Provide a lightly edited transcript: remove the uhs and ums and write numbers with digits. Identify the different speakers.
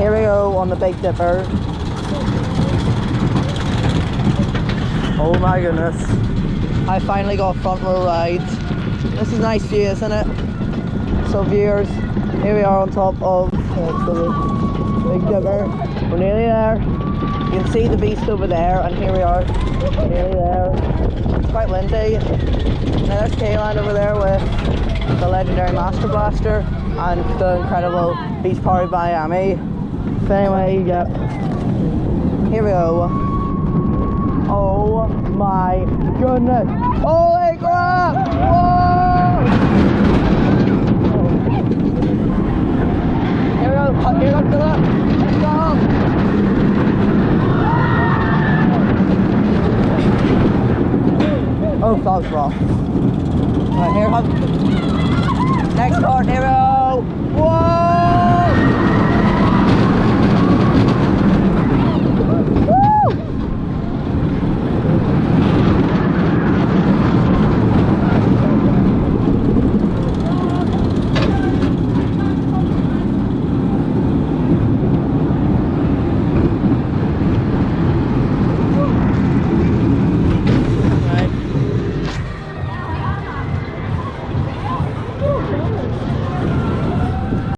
Speaker 1: Here we go on the Big Dipper. Oh my goodness. I finally got front row rides. This is a nice view, isn't it? So viewers, here we are on top of the Big Dipper. We're nearly there. You can see the beast over there, and here we are, nearly there. It's quite windy. Now there's Kayland over there with the legendary Master Blaster and the incredible Beast powered by Ami. But anyway, yeah. Here we go. Oh my goodness! Holy crap! Whoa! Here we go! Here we go! Let's go! Oh, that was rough. Right, here comes next part. Here we go.